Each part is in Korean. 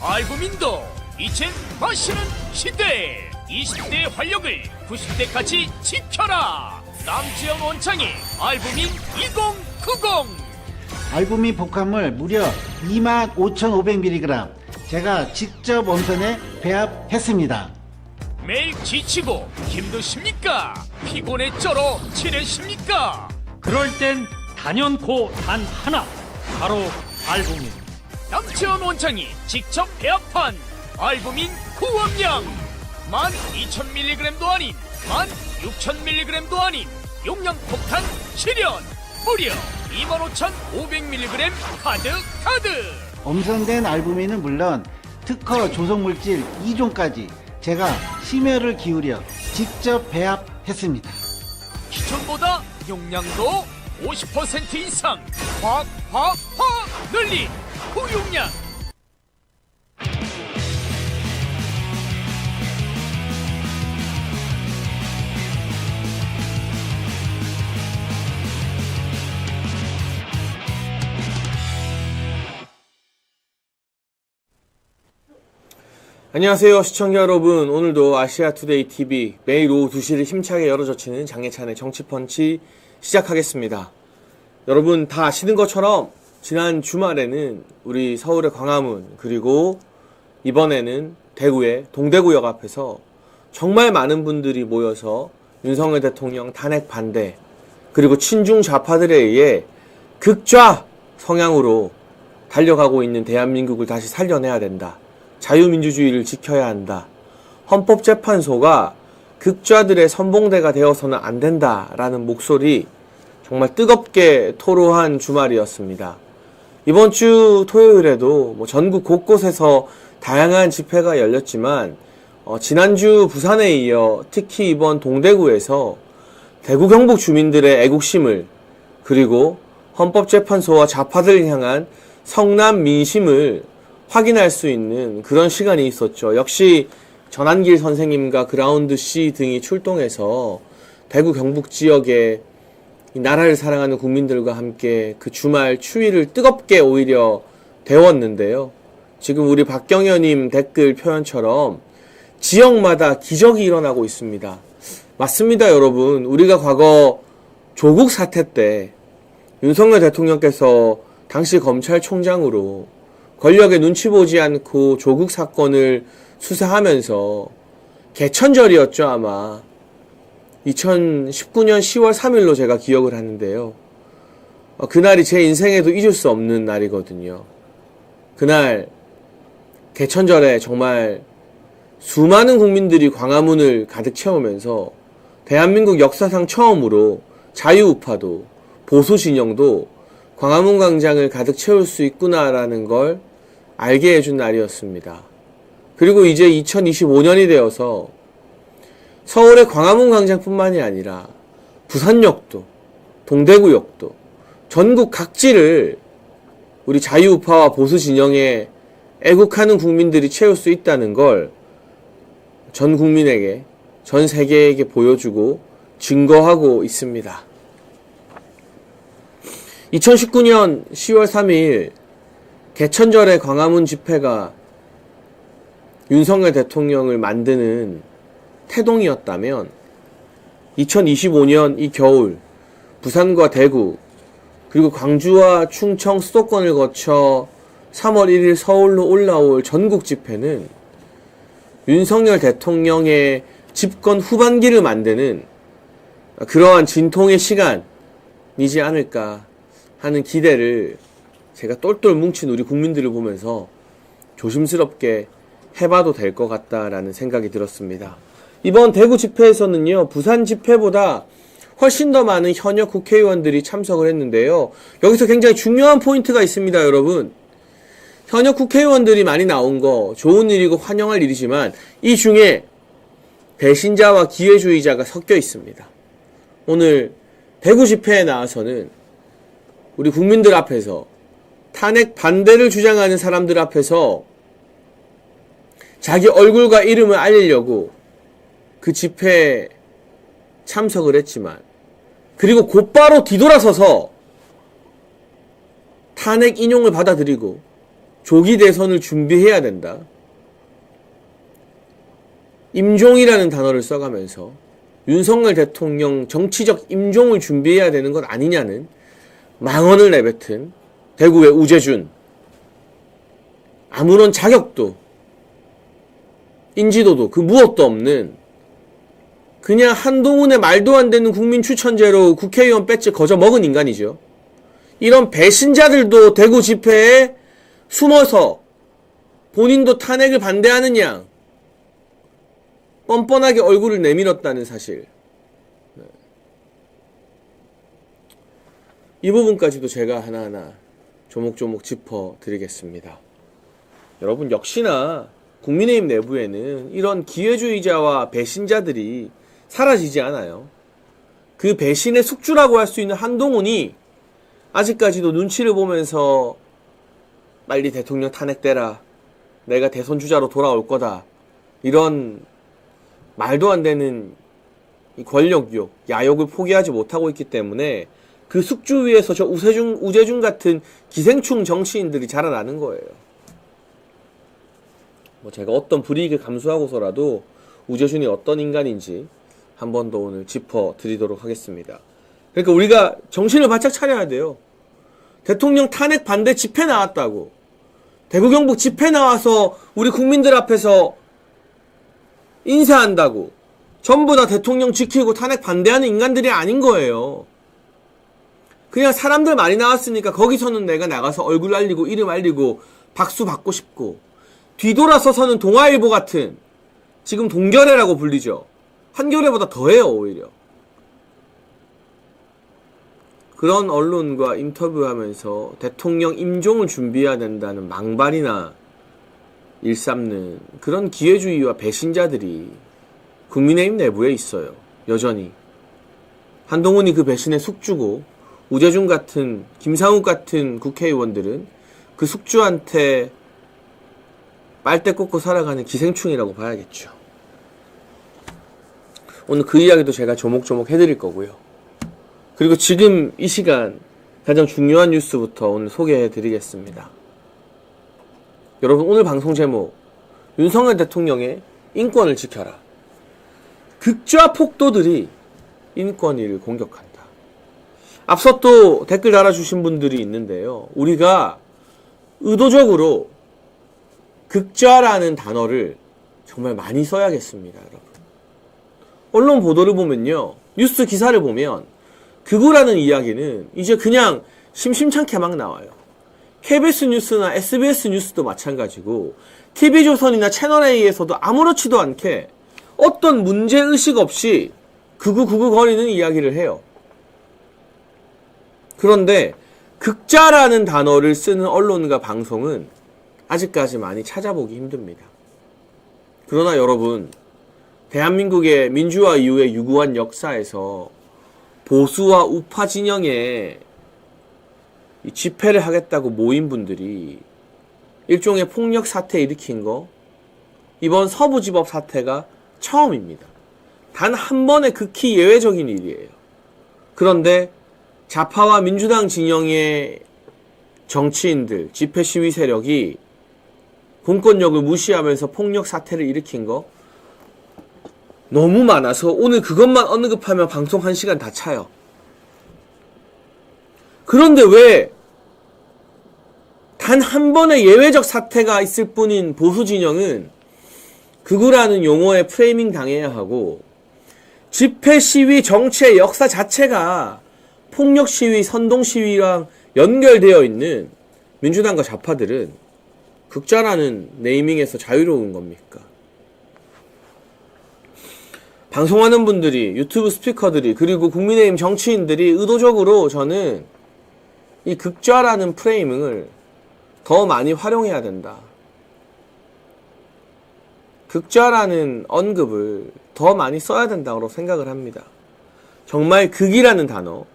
알부민도 이젠 마시는 시대. 20대의 활력을 90대까지 지켜라. 남지현 원창의 알부민 2090. 알부민 복합물 무려 25,500mg 제가 직접 원선에 배합했습니다. 매일 지치고 힘드십니까? 피곤에 쩔어 지내십니까? 그럴 땐 단연코 단 하나, 바로 알부민. 남지현 원장이 직접 배합한 알부민 구원량 12,000mg도 아닌 16,000mg도 아닌 용량 폭탄 실현 무려 25,500mg 가득. 엄선된 알부민은 물론 특허 조성물질 2종까지 제가 심혈을 기울여 직접 배합했습니다. 기존보다 용량도 50% 이상 확 늘린 고용량. 안녕하세요 시청자 여러분. 오늘도 아시아투데이TV 매일 오후 2시를 힘차게 열어젖히는 장예찬의 정치펀치 시작하겠습니다. 여러분 다 아시는 것처럼 지난 주말에는 우리 서울의 광화문 그리고 이번에는 대구의 동대구역 앞에서 정말 많은 분들이 모여서 윤석열 대통령 탄핵 반대 그리고 친중 좌파들에 의해 극좌 성향으로 달려가고 있는 대한민국을 다시 살려내야 된다. 자유민주주의를 지켜야 한다. 헌법재판소가 극좌들의 선봉대가 되어서는 안 된다라는 목소리 정말 뜨겁게 토로한 주말이었습니다. 이번 주 토요일에도 전국 곳곳에서 다양한 집회가 열렸지만 지난주 부산에 이어 특히 이번 동대구에서 대구 경북 주민들의 애국심을 그리고 헌법재판소와 좌파들을 향한 성남 민심을 확인할 수 있는 그런 시간이 있었죠. 역시 전한길 선생님과 그라운드 C 등이 출동해서 대구 경북 지역의 이 나라를 사랑하는 국민들과 함께 그 주말 추위를 뜨겁게 오히려 데웠는데요. 지금 우리 박경현님 댓글 표현처럼 지역마다 기적이 일어나고 있습니다. 맞습니다, 여러분. 우리가 과거 조국 사태 때 윤석열 대통령께서 당시 검찰총장으로 권력의 눈치 보지 않고 조국 사건을 수사하면서 개천절이었죠, 아마. 2019년 10월 3일로 제가 기억을 하는데요. 그날이 제 인생에도 잊을 수 없는 날이거든요. 그날 개천절에 정말 수많은 국민들이 광화문을 가득 채우면서 대한민국 역사상 처음으로 자유우파도 보수진영도 광화문 광장을 가득 채울 수 있구나라는 걸 알게 해준 날이었습니다. 그리고 이제 2025년이 되어서 서울의 광화문 광장뿐만이 아니라 부산역도 동대구역도 전국 각지를 우리 자유우파와 보수진영에 애국하는 국민들이 채울 수 있다는 걸 전 국민에게 전 세계에게 보여주고 증거하고 있습니다. 2019년 10월 3일 개천절의 광화문 집회가 윤석열 대통령을 만드는 태동이었다면 2025년 이 겨울 부산과 대구 그리고 광주와 충청 수도권을 거쳐 3월 1일 서울로 올라올 전국 집회는 윤석열 대통령의 집권 후반기를 만드는 그러한 진통의 시간이지 않을까 하는 기대를 제가 똘똘 뭉친 우리 국민들을 보면서 조심스럽게 해봐도 될 것 같다라는 생각이 들었습니다. 이번 대구 집회에서는요, 부산 집회보다 훨씬 더 많은 현역 국회의원들이 참석을 했는데요. 여기서 굉장히 중요한 포인트가 있습니다, 여러분. 현역 국회의원들이 많이 나온 거 좋은 일이고 환영할 일이지만 이 중에 배신자와 기회주의자가 섞여 있습니다. 오늘 대구 집회에 나와서는 우리 국민들 앞에서 탄핵 반대를 주장하는 사람들 앞에서 자기 얼굴과 이름을 알리려고 그 집회에 참석을 했지만 그리고 곧바로 뒤돌아서서 탄핵 인용을 받아들이고 조기 대선을 준비해야 된다. 임종이라는 단어를 써가면서 윤석열 대통령 정치적 임종을 준비해야 되는 것 아니냐는 망언을 내뱉은 대구의 우재준. 아무런 자격도 인지도도 그 무엇도 없는 그냥 한동훈의 말도 안 되는 국민 추천제로 국회의원 배지 거저 먹은 인간이죠. 이런 배신자들도 대구 집회에 숨어서 본인도 탄핵을 반대하는 양 뻔뻔하게 얼굴을 내밀었다는 사실. 이 부분까지도 제가 하나하나 조목조목 짚어드리겠습니다. 여러분, 역시나 국민의힘 내부에는 이런 기회주의자와 배신자들이 사라지지 않아요. 그 배신의 숙주라고 할 수 있는 한동훈이 아직까지도 눈치를 보면서 빨리 대통령 탄핵되라, 내가 대선 주자로 돌아올 거다, 이런 말도 안 되는 이 권력욕, 야욕을 포기하지 못하고 있기 때문에 그 숙주 위에서 저 우재준 같은 기생충 정치인들이 자라나는 거예요. 뭐 제가 어떤 불이익을 감수하고서라도 우재준이 어떤 인간인지 한 번 더 오늘 짚어드리도록 하겠습니다. 그러니까 우리가 정신을 바짝 차려야 돼요. 대통령 탄핵 반대 집회 나왔다고, 대구 경북 집회 나와서 우리 국민들 앞에서 인사한다고 전부 다 대통령 지키고 탄핵 반대하는 인간들이 아닌 거예요. 그냥 사람들 많이 나왔으니까 거기서는 내가 나가서 얼굴 알리고 이름 알리고 박수 받고 싶고, 뒤돌아서서는 동아일보 같은, 지금 동결해라고 불리죠. 한겨레보다 더해요, 오히려. 그런 언론과 인터뷰하면서 대통령 임종을 준비해야 된다는 망발이나 일삼는 그런 기회주의와 배신자들이 국민의힘 내부에 있어요. 여전히. 한동훈이 그 배신의 숙주고, 우재준 같은, 김상욱 같은 국회의원들은 그 숙주한테 빨대 꽂고 살아가는 기생충이라고 봐야겠죠. 오늘 그 이야기도 제가 조목조목 해드릴 거고요. 그리고 지금 이 시간 가장 중요한 뉴스부터 오늘 소개해드리겠습니다. 여러분, 오늘 방송 제목, 윤석열 대통령의 인권을 지켜라. 극좌 폭도들이 인권위를 공격한다. 앞서 또 댓글 달아주신 분들이 있는데요. 우리가 의도적으로 극좌라는 단어를 정말 많이 써야겠습니다, 여러분. 언론 보도를 보면요, 뉴스 기사를 보면 극우라는 이야기는 이제 그냥 심심찮게 막 나와요. KBS 뉴스나 SBS 뉴스도 마찬가지고, TV조선이나 채널A에서도 아무렇지도 않게 어떤 문제의식 없이 극우 거리는 이야기를 해요. 그런데 극좌라는 단어를 쓰는 언론과 방송은 아직까지 많이 찾아보기 힘듭니다. 그러나 여러분, 대한민국의 민주화 이후의 유구한 역사에서 보수와 우파 진영에 집회를 하겠다고 모인 분들이 일종의 폭력 사태 일으킨 거, 이번 서부지법 사태가 처음입니다. 단 한 번의 극히 예외적인 일이에요. 그런데 좌파와 민주당 진영의 정치인들, 집회 시위 세력이 공권력을 무시하면서 폭력 사태를 일으킨 거 너무 많아서 오늘 그것만 언급하면 방송 1시간 다 차요. 그런데 왜 단 한 번의 예외적 사태가 있을 뿐인 보수 진영은 극우라는 용어에 프레이밍 당해야 하고, 집회 시위 정치의 역사 자체가 폭력 시위, 선동 시위랑 연결되어 있는 민주당과 좌파들은 극좌라는 네이밍에서 자유로운 겁니까? 방송하는 분들이, 유튜브 스피커들이, 그리고 국민의힘 정치인들이 의도적으로 저는 이 극좌라는 프레이밍을 더 많이 활용해야 된다. 극좌라는 언급을 더 많이 써야 된다고 생각을 합니다. 정말 극이라는 단어,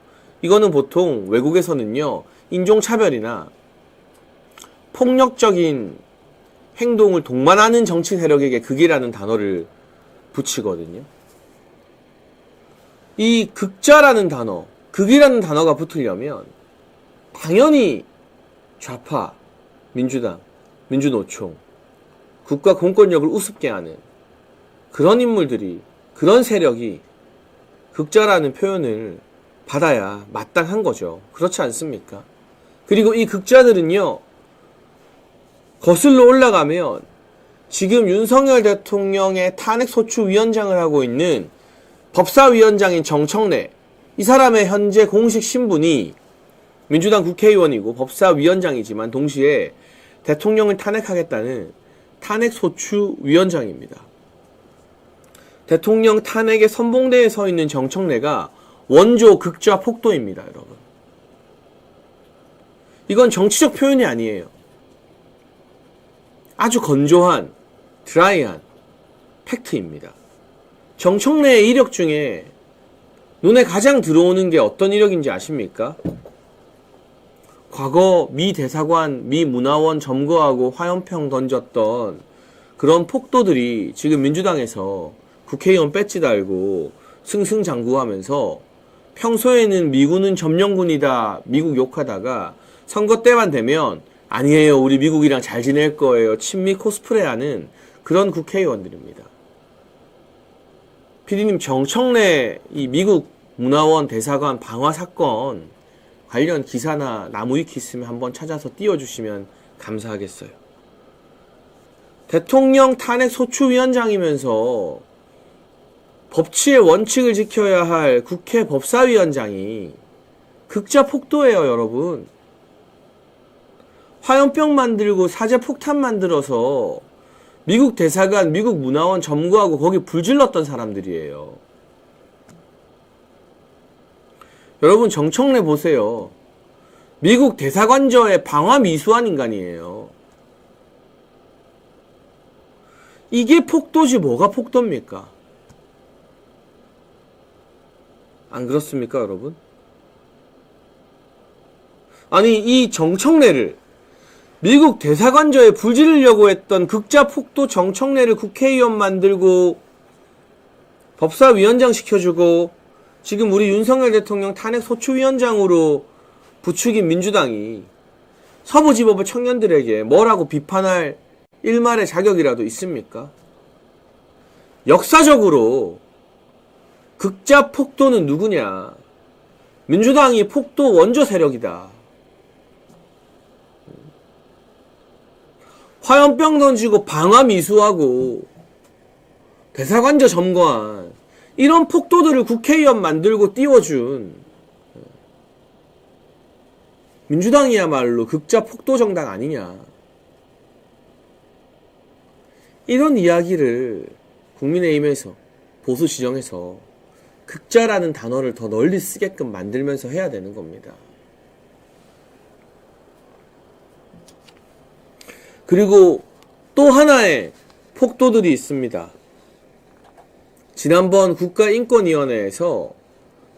이거는 보통 외국에서는요, 인종차별이나 폭력적인 행동을 동반하는 정치 세력에게 극이라는 단어를 붙이거든요. 이 극좌라는 단어, 극이라는 단어가 붙으려면 당연히 좌파, 민주당, 민주노총, 국가 공권력을 우습게 하는 그런 인물들이, 그런 세력이 극자라는 표현을 받아야 마땅한 거죠. 그렇지 않습니까? 그리고 이 극자들은요, 거슬러 올라가면 지금 윤석열 대통령의 탄핵소추위원장을 하고 있는 법사위원장인 정청래, 이 사람의 현재 공식 신분이 민주당 국회의원이고 법사위원장이지만 동시에 대통령을 탄핵하겠다는 탄핵소추위원장입니다. 대통령 탄핵의 선봉대에 서 있는 정청래가 원조 극좌 폭도입니다, 여러분. 이건 정치적 표현이 아니에요. 아주 건조한, 드라이한 팩트입니다. 정청래의 이력 중에 눈에 가장 들어오는 게 어떤 이력인지 아십니까? 과거 미 대사관, 미 문화원 점거하고 화염병 던졌던 그런 폭도들이 지금 민주당에서 국회의원 배지 달고 승승장구하면서 평소에는 미군은 점령군이다, 미국 욕하다가 선거 때만 되면 아니에요, 우리 미국이랑 잘 지낼 거예요, 친미 코스프레하는 그런 국회의원들입니다. PD님, 정청래 이 미국 문화원 대사관 방화 사건 관련 기사나 나무위키 있으면 한번 찾아서 띄워주시면 감사하겠어요. 대통령 탄핵 소추위원장이면서 법치의 원칙을 지켜야 할 국회 법사위원장이 극좌 폭도예요, 여러분. 화염병 만들고 사제폭탄 만들어서 미국 대사관, 미국 문화원 점거하고 거기 불 질렀던 사람들이에요. 여러분, 정청래 보세요. 미국 대사관저의 방화 미수한 인간이에요. 이게 폭도지 뭐가 폭도입니까? 안 그렇습니까, 여러분? 아니, 이 정청래를, 미국 대사관저에 불 지르려고 했던 극좌 폭도 정청래를 국회의원 만들고 법사위원장 시켜주고 지금 우리 윤석열 대통령 탄핵 소추위원장으로 부추긴 민주당이 서부지법의 청년들에게 뭐라고 비판할 일말의 자격이라도 있습니까? 역사적으로 극좌 폭도는 누구냐? 민주당이 폭도 원조 세력이다. 화염병 던지고 방화 미수하고 대사관저 점거한 이런 폭도들을 국회의원 만들고 띄워준 민주당이야말로 극좌 폭도 정당 아니냐. 이런 이야기를 국민의힘에서, 보수 지정에서 극좌라는 단어를 더 널리 쓰게끔 만들면서 해야 되는 겁니다. 그리고 또 하나의 폭도들이 있습니다. 지난번 국가인권위원회에서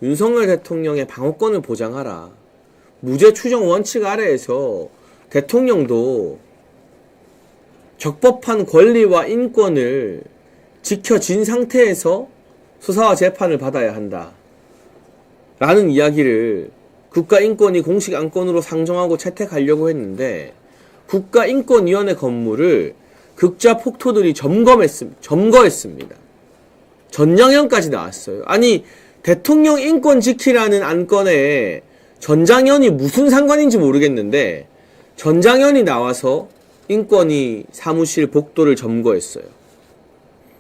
윤석열 대통령의 방어권을 보장하라, 무죄 추정 원칙 아래에서 대통령도 적법한 권리와 인권을 지켜진 상태에서 수사와 재판을 받아야 한다 라는 이야기를 국가인권위 공식 안건으로 상정하고 채택하려고 했는데, 국가인권위원회 건물을 극좌 폭도들이 점거했습니다. 전장현까지 나왔어요. 아니, 대통령 인권 지키라는 안건에 전장현이 무슨 상관인지 모르겠는데 전장현이 나와서 인권위 사무실 복도를 점거했어요.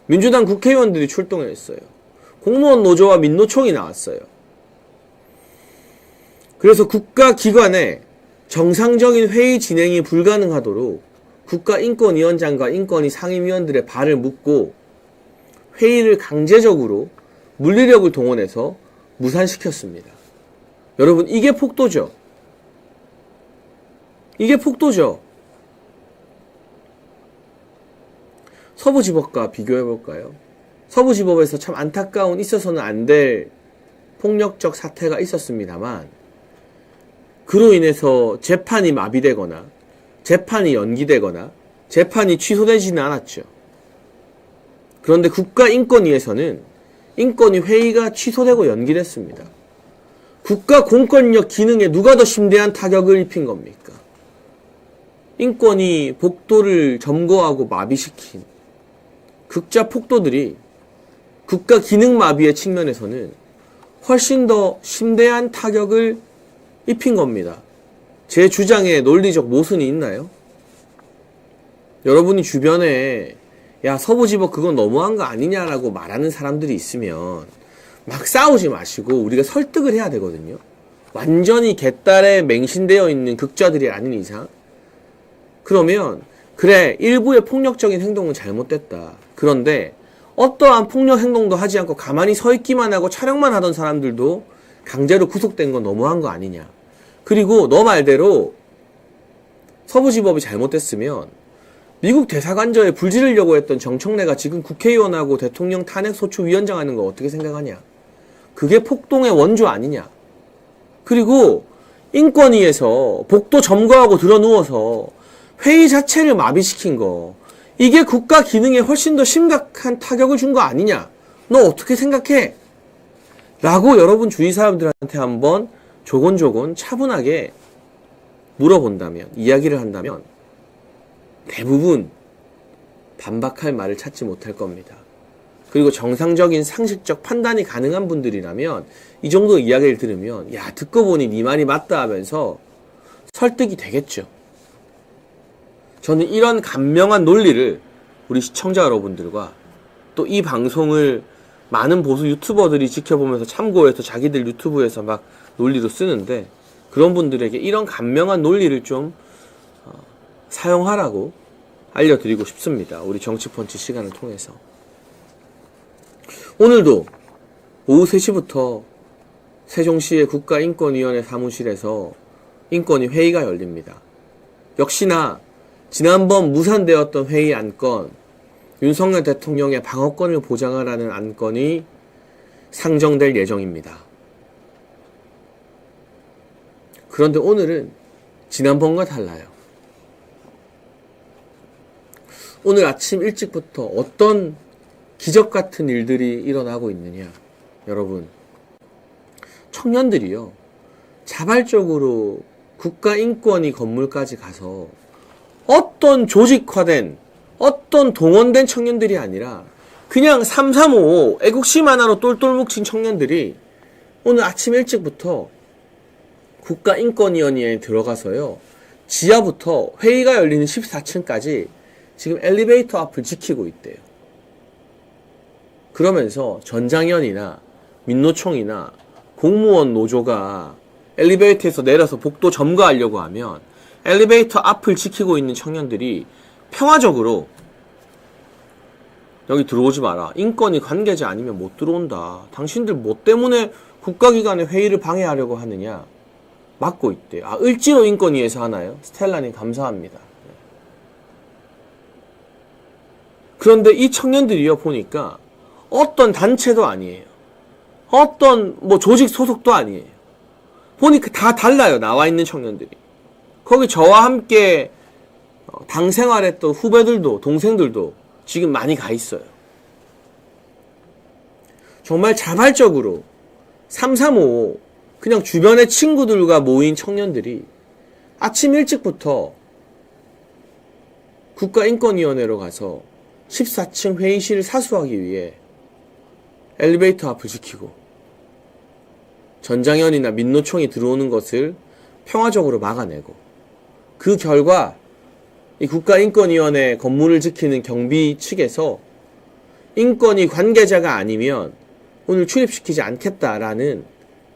민주당 국회의원들이 출동했어요. 공무원 노조와 민노총이 나왔어요. 그래서 국가기관에 정상적인 회의 진행이 불가능하도록 국가인권위원장과 인권위 상임위원들의 발을 묶고 회의를 강제적으로 물리력을 동원해서 무산시켰습니다. 여러분, 이게 폭도죠. 이게 폭도죠. 서부지법과 비교해볼까요? 서부지법에서 참 안타까운, 있어서는 안 될 폭력적 사태가 있었습니다만, 그로 인해서 재판이 마비되거나 재판이 연기되거나 재판이 취소되지는 않았죠. 그런데 국가인권위에서는 인권위 회의가 취소되고 연기됐습니다. 국가 공권력 기능에 누가 더 심대한 타격을 입힌 겁니까? 인권위 복도를 점거하고 마비시킨 극좌 폭도들이 국가 기능 마비의 측면에서는 훨씬 더 심대한 타격을 입힌 겁니다. 제 주장에 논리적 모순이 있나요? 여러분이 주변에 야 서부지법 그건 너무한 거 아니냐라고 말하는 사람들이 있으면 막 싸우지 마시고 우리가 설득을 해야 되거든요. 완전히 개딸에 맹신되어 있는 극좌들이 아닌 이상 그러면 그래 일부의 폭력적인 행동은 잘못됐다. 그런데 어떠한 폭력 행동도 하지 않고 가만히 서 있기만 하고 촬영만 하던 사람들도 강제로 구속된 건 너무한 거 아니냐. 그리고 너 말대로 서부지법이 잘못됐으면 미국 대사관저에 불 지르려고 했던 정청래가 지금 국회의원하고 대통령 탄핵소추위원장 하는 거 어떻게 생각하냐. 그게 폭동의 원조 아니냐. 그리고 인권위에서 복도 점거하고 드러누워서 회의 자체를 마비시킨 거 이게 국가 기능에 훨씬 더 심각한 타격을 준 거 아니냐. 너 어떻게 생각해? 라고 여러분 주위 사람들한테 한번 조곤조곤 차분하게 물어본다면 이야기를 한다면 대부분 반박할 말을 찾지 못할 겁니다. 그리고 정상적인 상식적 판단이 가능한 분들이라면 이 정도 이야기를 들으면 야 듣고 보니 네 말이 맞다 하면서 설득이 되겠죠. 저는 이런 간명한 논리를 우리 시청자 여러분들과 또 이 방송을 많은 보수 유튜버들이 지켜보면서 참고해서 자기들 유튜브에서 막 논리로 쓰는데 그런 분들에게 이런 간명한 논리를 좀 사용하라고 알려드리고 싶습니다. 우리 정치펀치 시간을 통해서. 오늘도 오후 3시부터 세종시의 국가인권위원회 사무실에서 인권위 회의가 열립니다. 역시나 지난번 무산되었던 회의 안건, 윤석열 대통령의 방어권을 보장하라는 안건이 상정될 예정입니다. 그런데 오늘은 지난번과 달라요. 오늘 아침 일찍부터 어떤 기적 같은 일들이 일어나고 있느냐. 여러분, 청년들이요. 자발적으로 국가인권위 건물까지 가서 어떤 조직화된, 어떤 동원된 청년들이 아니라 그냥 335 애국심 하나로 똘똘 뭉친 청년들이 오늘 아침 일찍부터 국가인권위원회에 들어가서요. 지하부터 회의가 열리는 14층까지 지금 엘리베이터 앞을 지키고 있대요. 그러면서 전장현이나 민노총이나 공무원 노조가 엘리베이터에서 내려서 복도 점거하려고 하면 엘리베이터 앞을 지키고 있는 청년들이 평화적으로 여기 들어오지 마라. 인권위 관계자 아니면 못 들어온다. 당신들 뭐 때문에 국가기관의 회의를 방해하려고 하느냐. 막고 있대요. 아, 을지로 인권위에서 하나요? 스텔라님 감사합니다. 그런데 이 청년들이요 보니까 어떤 단체도 아니에요. 어떤 뭐 조직 소속도 아니에요. 보니까 다 달라요. 나와 있는 청년들이. 거기 저와 함께 당 생활했던 후배들도 동생들도 지금 많이 가 있어요. 정말 자발적으로 335 그냥 주변의 친구들과 모인 청년들이 아침 일찍부터 국가인권위원회로 가서 14층 회의실을 사수하기 위해 엘리베이터 앞을 지키고 전장현이나 민노총이 들어오는 것을 평화적으로 막아내고 그 결과 이 국가인권위원회 건물을 지키는 경비 측에서 인권위 관계자가 아니면 오늘 출입시키지 않겠다라는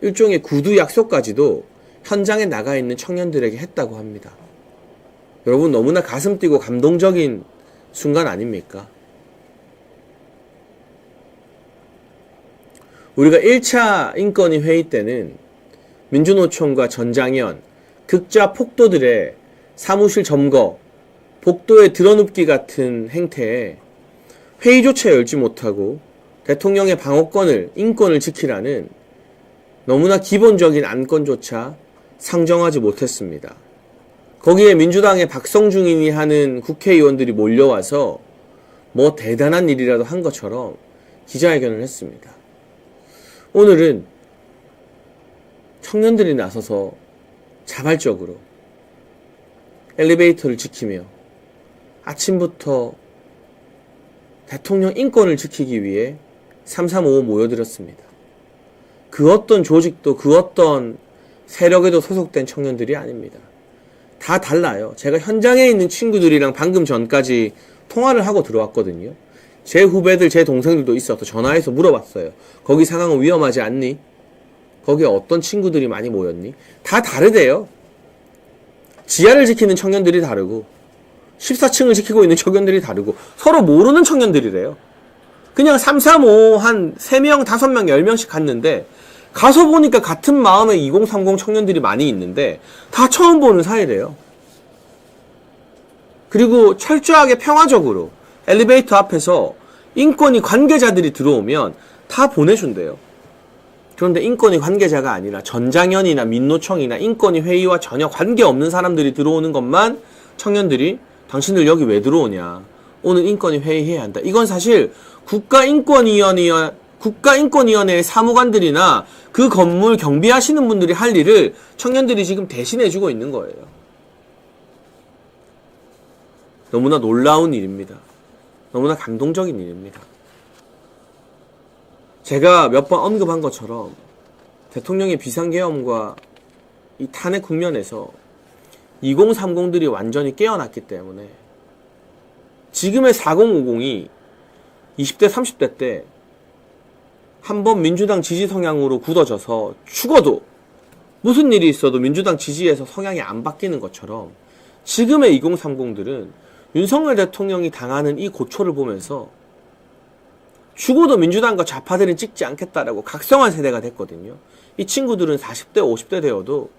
일종의 구두 약속까지도 현장에 나가 있는 청년들에게 했다고 합니다. 여러분 너무나 가슴 뛰고 감동적인 순간 아닙니까? 우리가 1차 인권위 회의 때는 민주노총과 전장현, 극좌 폭도들의 사무실 점거, 복도에 드러눕기 같은 행태에 회의조차 열지 못하고 대통령의 방어권을, 인권을 지키라는 너무나 기본적인 안건조차 상정하지 못했습니다. 거기에 민주당의 박성중이니 하는 국회의원들이 몰려와서 뭐 대단한 일이라도 한 것처럼 기자회견을 했습니다. 오늘은 청년들이 나서서 자발적으로 엘리베이터를 지키며 아침부터 대통령 인권을 지키기 위해 335 모여들었습니다. 그 어떤 조직도 그 어떤 세력에도 소속된 청년들이 아닙니다. 다 달라요. 제가 현장에 있는 친구들이랑 방금 전까지 통화를 하고 들어왔거든요. 제 후배들, 제 동생들도 있어서 전화해서 물어봤어요. 거기 상황은 위험하지 않니? 거기에 어떤 친구들이 많이 모였니? 다 다르대요. 지하를 지키는 청년들이 다르고 14층을 지키고 있는 청년들이 다르고 서로 모르는 청년들이래요. 그냥 335 한 3명, 5명, 10명씩 갔는데 가서 보니까 같은 마음의 2030 청년들이 많이 있는데 다 처음 보는 사이래요. 그리고 철저하게 평화적으로 엘리베이터 앞에서 인권위 관계자들이 들어오면 다 보내준대요. 그런데 인권위 관계자가 아니라 전장현이나 민노총이나 인권위 회의와 전혀 관계없는 사람들이 들어오는 것만 청년들이 당신들 여기 왜 들어오냐, 오늘 인권위 회의해야 한다. 이건 사실 국가인권위원회의 사무관들이나 그 건물 경비하시는 분들이 할 일을 청년들이 지금 대신해주고 있는 거예요. 너무나 놀라운 일입니다. 너무나 감동적인 일입니다. 제가 몇 번 언급한 것처럼 대통령의 비상계엄과 이 탄핵 국면에서 2030들이 완전히 깨어났기 때문에 지금의 4050이 20대 30대 때 한번 민주당 지지 성향으로 굳어져서 죽어도 무슨 일이 있어도 민주당 지지에서 성향이 안 바뀌는 것처럼 지금의 2030들은 윤석열 대통령이 당하는 이 고초를 보면서 죽어도 민주당과 좌파들은 찍지 않겠다라고 각성한 세대가 됐거든요. 이 친구들은 40대, 50대 되어도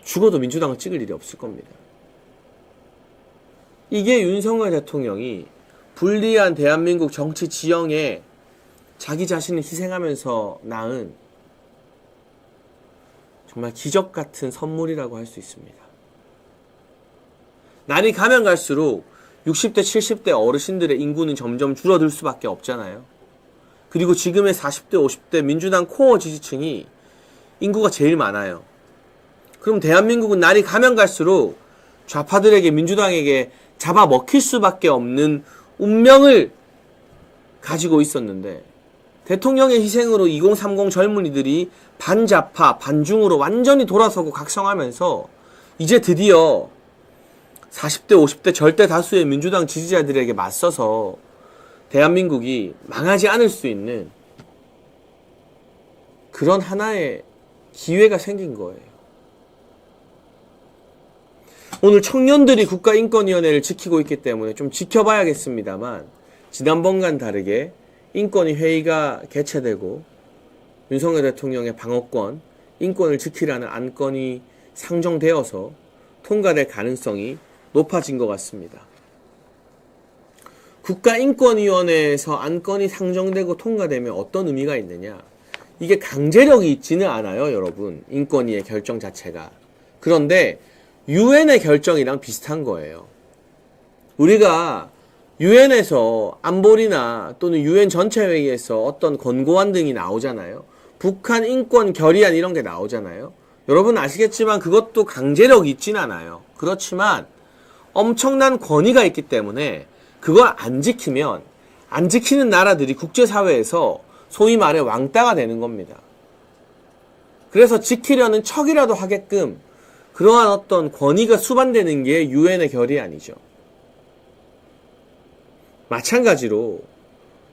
죽어도 민주당을 찍을 일이 없을 겁니다. 이게 윤석열 대통령이 불리한 대한민국 정치 지형에 자기 자신을 희생하면서 낳은 정말 기적 같은 선물이라고 할 수 있습니다. 날이 가면 갈수록 60대, 70대 어르신들의 인구는 점점 줄어들 수밖에 없잖아요. 그리고 지금의 40대, 50대 민주당 코어 지지층이 인구가 제일 많아요. 그럼 대한민국은 날이 가면 갈수록 좌파들에게, 민주당에게 잡아먹힐 수밖에 없는 운명을 가지고 있었는데 대통령의 희생으로 2030 젊은이들이 반좌파, 반중으로 완전히 돌아서고 각성하면서 이제 드디어 40대, 50대 절대 다수의 민주당 지지자들에게 맞서서 대한민국이 망하지 않을 수 있는 그런 하나의 기회가 생긴 거예요. 오늘 청년들이 국가인권위원회를 지키고 있기 때문에 좀 지켜봐야겠습니다만 지난번과는 다르게 인권위 회의가 개최되고 윤석열 대통령의 방어권, 인권을 지키라는 안건이 상정되어서 통과될 가능성이 높아진 것 같습니다. 국가인권위원회에서 안건이 상정되고 통과되면 어떤 의미가 있느냐? 이게 강제력이 있지는 않아요, 여러분. 인권위의 결정 자체가. 그런데 유엔의 결정이랑 비슷한 거예요. 우리가 유엔에서 안보리나 또는 유엔 전체 회의에서 어떤 권고안 등이 나오잖아요. 북한 인권 결의안 이런 게 나오잖아요. 여러분 아시겠지만 그것도 강제력이 있진 않아요. 그렇지만 엄청난 권위가 있기 때문에 그걸 안 지키면 안 지키는 나라들이 국제사회에서 소위 말해 왕따가 되는 겁니다. 그래서 지키려는 척이라도 하게끔 그러한 어떤 권위가 수반되는 게 유엔의 결의안이죠. 마찬가지로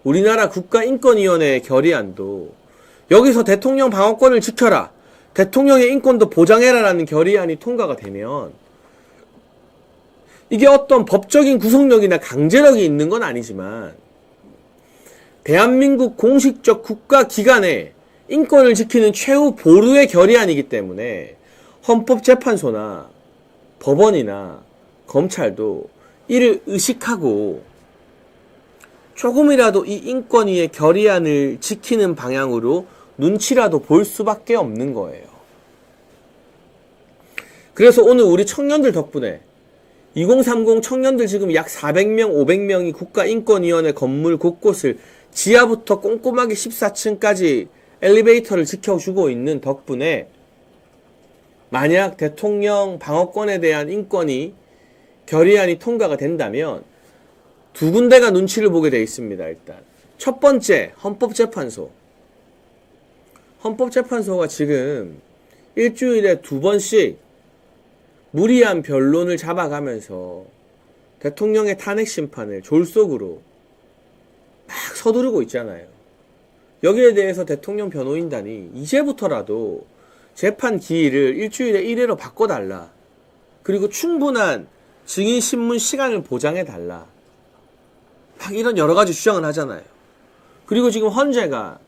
우리나라 국가인권위원회의 결의안도 여기서 대통령 방어권을 지켜라, 대통령의 인권도 보장해라라는 결의안이 통과가 되면 이게 어떤 법적인 구속력이나 강제력이 있는 건 아니지만 대한민국 공식적 국가기관의 인권을 지키는 최후 보루의 결의안이기 때문에 헌법재판소나 법원이나 검찰도 이를 의식하고 조금이라도 이 인권위의 결의안을 지키는 방향으로 눈치라도 볼 수밖에 없는 거예요. 그래서 오늘 우리 청년들 덕분에 2030 청년들 지금 약 400명, 500명이 국가인권위원회 건물 곳곳을 지하부터 꼼꼼하게 14층까지 엘리베이터를 지켜주고 있는 덕분에 만약 대통령 방어권에 대한 인권이 결의안이 통과가 된다면 두 군데가 눈치를 보게 돼 있습니다. 일단 첫 번째, 헌법재판소. 헌법재판소가 지금 일주일에 2번씩 무리한 변론을 잡아가면서 대통령의 탄핵 심판을 졸속으로 막 서두르고 있잖아요. 여기에 대해서 대통령 변호인단이 이제부터라도 재판 기일을 일주일에 1회로 바꿔달라. 그리고 충분한 증인 신문 시간을 보장해달라. 막 이런 여러 가지 주장을 하잖아요. 그리고 지금 헌재가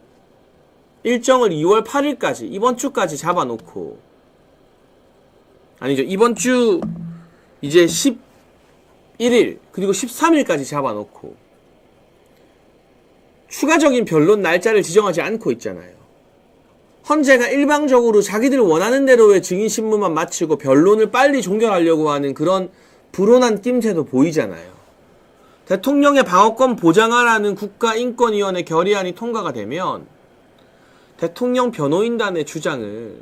일정을 2월 8일까지, 이번 주까지 잡아놓고, 아니죠. 이번 주 이제 11일, 그리고 13일까지 잡아놓고, 추가적인 변론 날짜를 지정하지 않고 있잖아요. 헌재가 일방적으로 자기들 원하는 대로의 증인신문만 마치고 변론을 빨리 종결하려고 하는 그런 불온한 낌새도 보이잖아요. 대통령의 방어권 보장하라는 국가인권위원회 결의안이 통과가 되면 대통령 변호인단의 주장을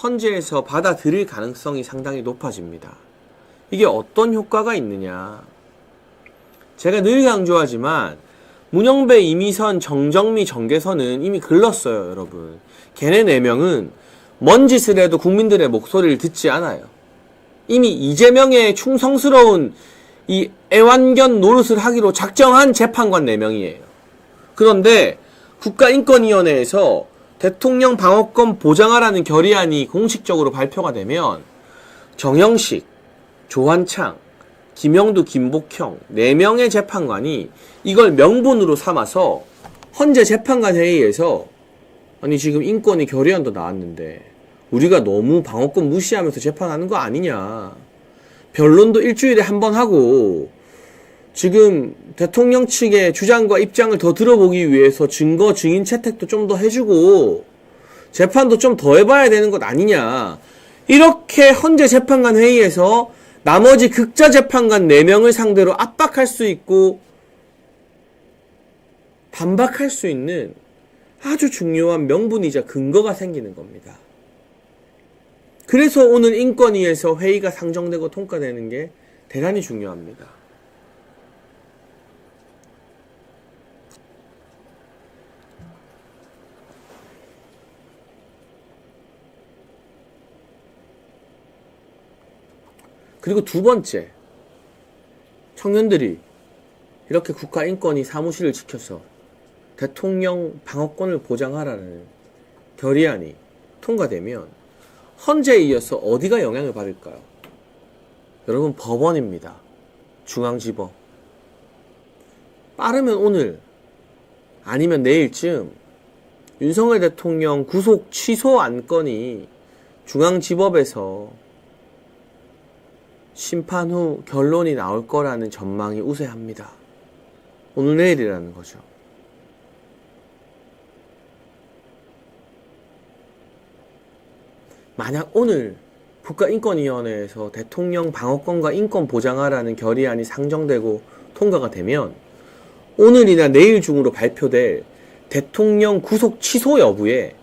헌재에서 받아들일 가능성이 상당히 높아집니다. 이게 어떤 효과가 있느냐. 제가 늘 강조하지만 문영배, 이미선, 정정미, 정계선은 이미 글렀어요, 여러분. 걔네 4명은 뭔 짓을 해도 국민들의 목소리를 듣지 않아요. 이미 이재명의 충성스러운 이 애완견 노릇을 하기로 작정한 재판관 4명이에요. 그런데 국가인권위원회에서 대통령 방어권 보장하라는 결의안이 공식적으로 발표가 되면 정영식, 조한창, 김영두, 김복형 4명의 재판관이 이걸 명분으로 삼아서 헌재 재판관 회의에서 아니 지금 인권위 결의안도 나왔는데 우리가 너무 방어권 무시하면서 재판하는 거 아니냐. 변론도 일주일에 한 번 하고 지금 대통령 측의 주장과 입장을 더 들어보기 위해서 증거 증인 채택도 좀 더 해주고 재판도 좀 더 해봐야 되는 것 아니냐. 이렇게 헌재 재판관 회의에서 나머지 극자 재판관 4명을 상대로 압박할 수 있고 반박할 수 있는 아주 중요한 명분이자 근거가 생기는 겁니다. 그래서 오늘 인권위에서 회의가 상정되고 통과되는 게 대단히 중요합니다. 그리고 두 번째, 청년들이 이렇게 국가인권위 사무실을 지켜서 대통령 방어권을 보장하라는 결의안이 통과되면 헌재에 이어서 어디가 영향을 받을까요? 여러분, 법원입니다. 중앙지법. 빠르면 오늘 아니면 내일쯤 윤석열 대통령 구속 취소 안건이 중앙지법에서 심판 후 결론이 나올 거라는 전망이 우세합니다. 오늘 내일이라는 거죠. 만약 오늘 국가인권위원회에서 대통령 방어권과 인권 보장하라는 결의안이 상정되고 통과가 되면 오늘이나 내일 중으로 발표될 대통령 구속 취소 여부에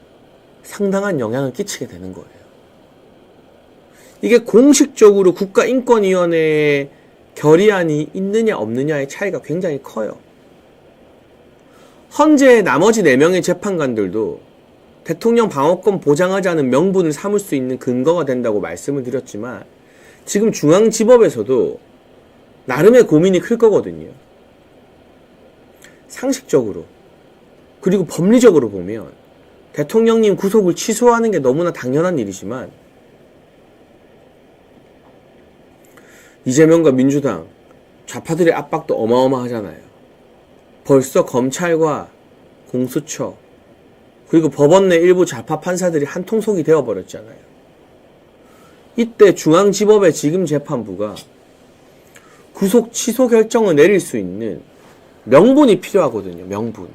상당한 영향을 끼치게 되는 거예요. 이게 공식적으로 국가인권위원회의 결의안이 있느냐 없느냐의 차이가 굉장히 커요. 헌재의 나머지 4명의 재판관들도 대통령 방어권 보장하자는 명분을 삼을 수 있는 근거가 된다고 말씀을 드렸지만 지금 중앙지법에서도 나름의 고민이 클 거거든요. 상식적으로 그리고 법리적으로 보면 대통령님 구속을 취소하는 게 너무나 당연한 일이지만 이재명과 민주당 좌파들의 압박도 어마어마하잖아요. 벌써 검찰과 공수처 그리고 법원 내 일부 좌파 판사들이 한통속이 되어버렸잖아요. 이때 중앙지법의 지금 재판부가 구속 취소 결정을 내릴 수 있는 명분이 필요하거든요. 명분.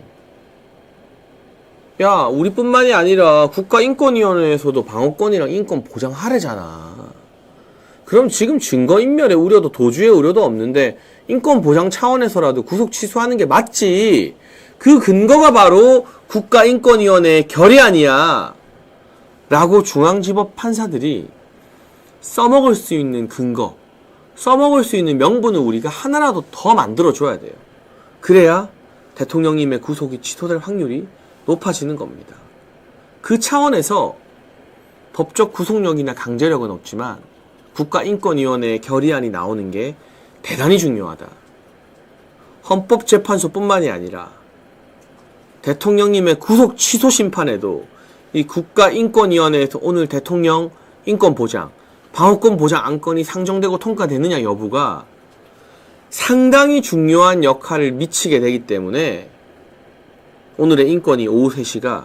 야, 우리뿐만이 아니라 국가인권위원회에서도 방어권이랑 인권 보장하래잖아. 그럼 지금 증거인멸의 우려도 도주의 우려도 없는데 인권 보장 차원에서라도 구속 취소하는 게 맞지. 그 근거가 바로 국가인권위원회의 결의안이야 라고 중앙지법 판사들이 써먹을 수 있는 근거, 써먹을 수 있는 명분을 우리가 하나라도 더 만들어줘야 돼요. 그래야 대통령님의 구속이 취소될 확률이 높아지는 겁니다. 그 차원에서 법적 구속력이나 강제력은 없지만 국가인권위원회의 결의안이 나오는 게 대단히 중요하다. 헌법재판소뿐만이 아니라 대통령님의 구속 취소 심판에도 이 국가인권위원회에서 오늘 대통령 인권보장, 방어권 보장 안건이 상정되고 통과되느냐 여부가 상당히 중요한 역할을 미치게 되기 때문에 오늘의 인권위 오후 3시가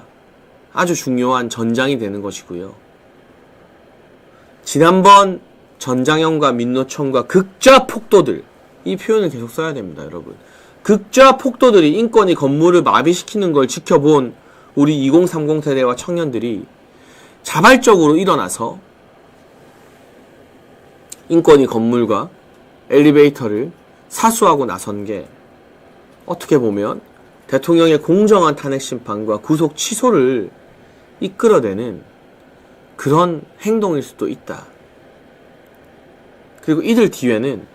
아주 중요한 전장이 되는 것이고요. 지난번 전장현과 민노총과 극좌 폭도들, 이 표현을 계속 써야 됩니다, 여러분. 극좌 폭도들이 인권위 건물을 마비시키는 걸 지켜본 우리 2030 세대와 청년들이 자발적으로 일어나서 인권위 건물과 엘리베이터를 사수하고 나선 게 어떻게 보면 대통령의 공정한 탄핵 심판과 구속 취소를 이끌어내는 그런 행동일 수도 있다. 그리고 이들 뒤에는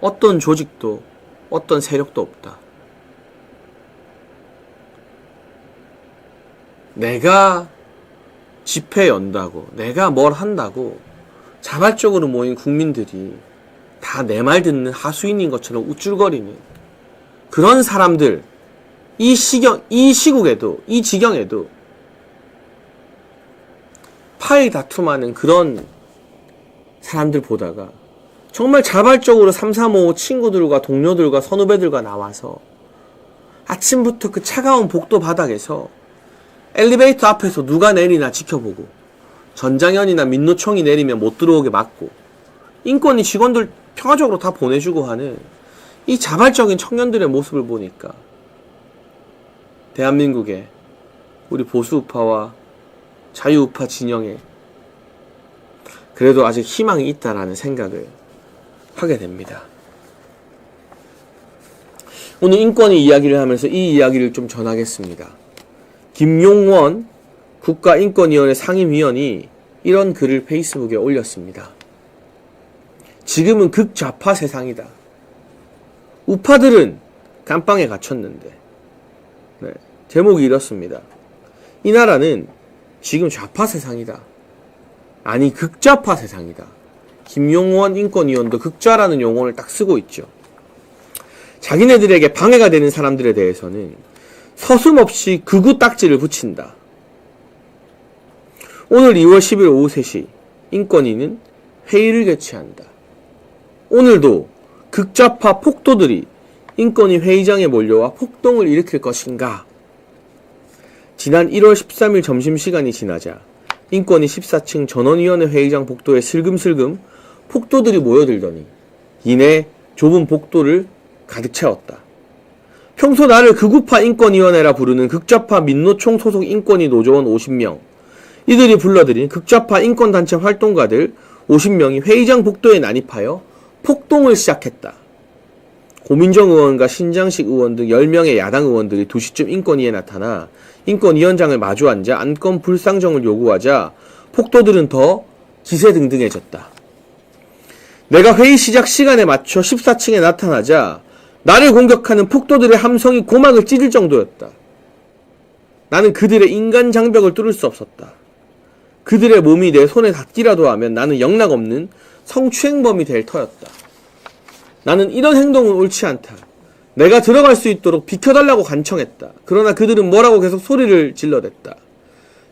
어떤 조직도 어떤 세력도 없다. 내가 집회 연다고, 내가 뭘 한다고 자발적으로 모인 국민들이 다 내 말 듣는 하수인인 것처럼 우쭐거리는 그런 사람들, 이 시국에도, 이 지경에도 파이 다툼하는 그런 사람들 보다가 정말 자발적으로 335 친구들과 동료들과 선후배들과 나와서 아침부터 그 차가운 복도 바닥에서 엘리베이터 앞에서 누가 내리나 지켜보고 전장현이나 민노총이 내리면 못 들어오게 막고 인권위 직원들 평화적으로 다 보내주고 하는 이 자발적인 청년들의 모습을 보니까 대한민국의 우리 보수우파와 자유우파 진영에 그래도 아직 희망이 있다라는 생각을 하게 됩니다. 오늘 인권위 이야기를 하면서 이 이야기를 좀 전하겠습니다. 김용원 국가인권위원회 상임위원이 이런 글을 페이스북에 올렸습니다. 지금은 극좌파 세상이다. 우파들은 감방에 갇혔는데, 네, 제목이 이렇습니다. 이 나라는 지금 좌파 세상이다. 아니 극좌파 세상이다. 김용원 인권위원도 극좌라는 용어를 딱 쓰고 있죠. 자기네들에게 방해가 되는 사람들에 대해서는 서슴없이 극우 딱지를 붙인다. 오늘 2월 10일 오후 3시 인권위는 회의를 개최한다. 오늘도 극좌파 폭도들이 인권위 회의장에 몰려와 폭동을 일으킬 것인가? 지난 1월 13일 점심시간이 지나자 인권위 14층 전원위원회 회의장 복도에 슬금슬금 폭도들이 모여들더니 이내 좁은 복도를 가득 채웠다. 평소 나를 극우파 인권위원회라 부르는 극좌파 민노총 소속 인권위 노조원 50명, 이들이 불러들인 극좌파 인권단체 활동가들 50명이 회의장 복도에 난입하여 폭동을 시작했다. 고민정 의원과 신장식 의원 등 10명의 야당 의원들이 2시쯤 인권위에 나타나 인권위원장을 마주 앉아 안건 불상정을 요구하자 폭도들은 더 기세등등해졌다. 내가 회의 시작 시간에 맞춰 14층에 나타나자 나를 공격하는 폭도들의 함성이 고막을 찢을 정도였다. 나는 그들의 인간 장벽을 뚫을 수 없었다. 그들의 몸이 내 손에 닿기라도 하면 나는 영락없는 성추행범이 될 터였다. 나는 이런 행동은 옳지 않다. 내가 들어갈 수 있도록 비켜달라고 간청했다. 그러나 그들은 뭐라고 계속 소리를 질러댔다.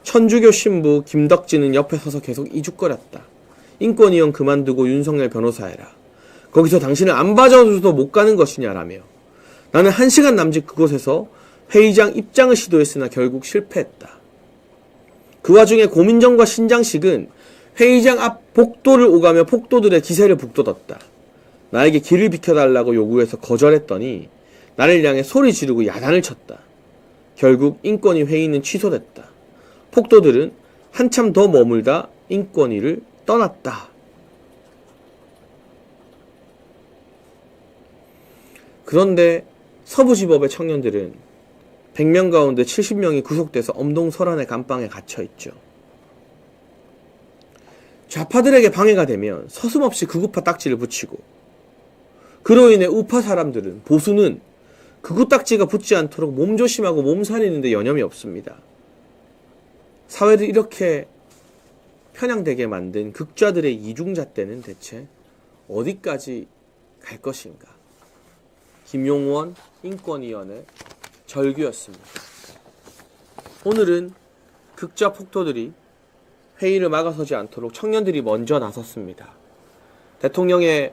천주교 신부 김덕진은 옆에 서서 계속 이죽거렸다. 인권위원 그만두고 윤석열 변호사 해라. 거기서 당신을 안 봐줘도 못 가는 것이냐라며. 나는 1시간 남짓 그곳에서 회의장 입장을 시도했으나 결국 실패했다. 그 와중에 고민정과 신장식은 회의장 앞 복도를 오가며 폭도들의 기세를 북돋았다. 나에게 길을 비켜달라고 요구해서 거절했더니 나를 향해 소리 지르고 야단을 쳤다. 결국 인권위 회의는 취소됐다. 폭도들은 한참 더 머물다 인권위를 떠났다. 그런데 서부지법의 청년들은 100명 가운데 70명이 구속돼서 엄동설안의 감방에 갇혀있죠. 좌파들에게 방해가 되면 서슴없이 극우파 딱지를 붙이고, 그로 인해 우파 사람들은, 보수는 극우 딱지가 붙지 않도록 몸조심하고 몸살리는데 여념이 없습니다. 사회를 이렇게 편향되게 만든 극좌들의 이중잣대는 대체 어디까지 갈 것인가? 김용원 인권위원회 절규였습니다. 오늘은 극좌 폭도들이 회의를 막아서지 않도록 청년들이 먼저 나섰습니다. 대통령의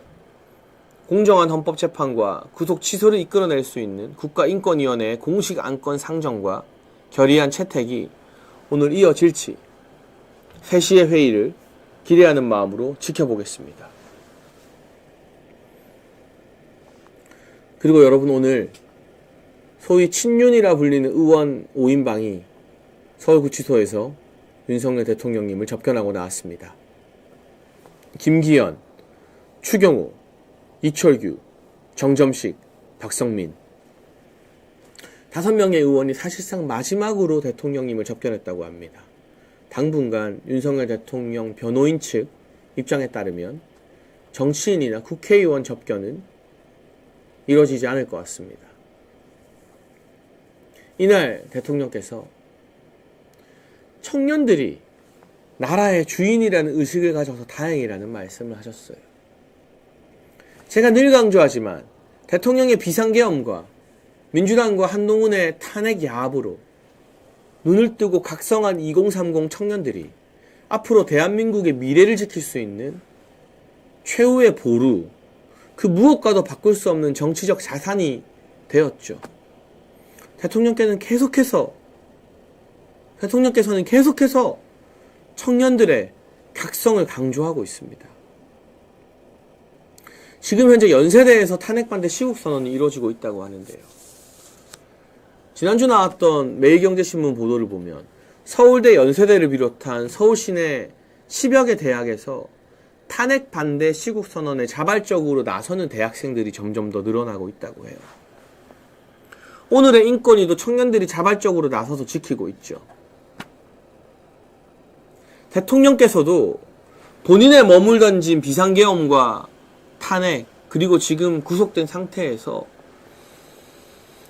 공정한 헌법재판과 구속 취소를 이끌어낼 수 있는 국가인권위원회의 공식 안건 상정과 결의안 채택이 오늘 이어질지 3시의 회의를 기대하는 마음으로 지켜보겠습니다. 그리고 여러분, 오늘 소위 친윤이라 불리는 의원 5인방이 서울구치소에서 윤석열 대통령님을 접견하고 나왔습니다. 김기현, 추경호, 이철규, 정점식, 박성민 5명의 의원이 사실상 마지막으로 대통령님을 접견했다고 합니다. 당분간 윤석열 대통령 변호인 측 입장에 따르면 정치인이나 국회의원 접견은 이루어지지 않을 것 같습니다. 이날 대통령께서 청년들이 나라의 주인이라는 의식을 가져서 다행이라는 말씀을 하셨어요. 제가 늘 강조하지만 대통령의 비상계엄과 민주당과 한동훈의 탄핵 야합으로 눈을 뜨고 각성한 2030 청년들이 앞으로 대한민국의 미래를 지킬 수 있는 최후의 보루, 그 무엇과도 바꿀 수 없는 정치적 자산이 되었죠. 대통령께서는 계속해서 청년들의 각성을 강조하고 있습니다. 지금 현재 연세대에서 탄핵반대 시국선언이 이루어지고 있다고 하는데요. 지난주 나왔던 매일경제신문 보도를 보면 서울대 연세대를 비롯한 서울 시내 10여 개 대학에서 탄핵반대 시국선언에 자발적으로 나서는 대학생들이 점점 더 늘어나고 있다고 해요. 오늘의 인권위도 청년들이 자발적으로 나서서 지키고 있죠. 대통령께서도 본인의 머물던진 비상계엄과 탄핵, 그리고 지금 구속된 상태에서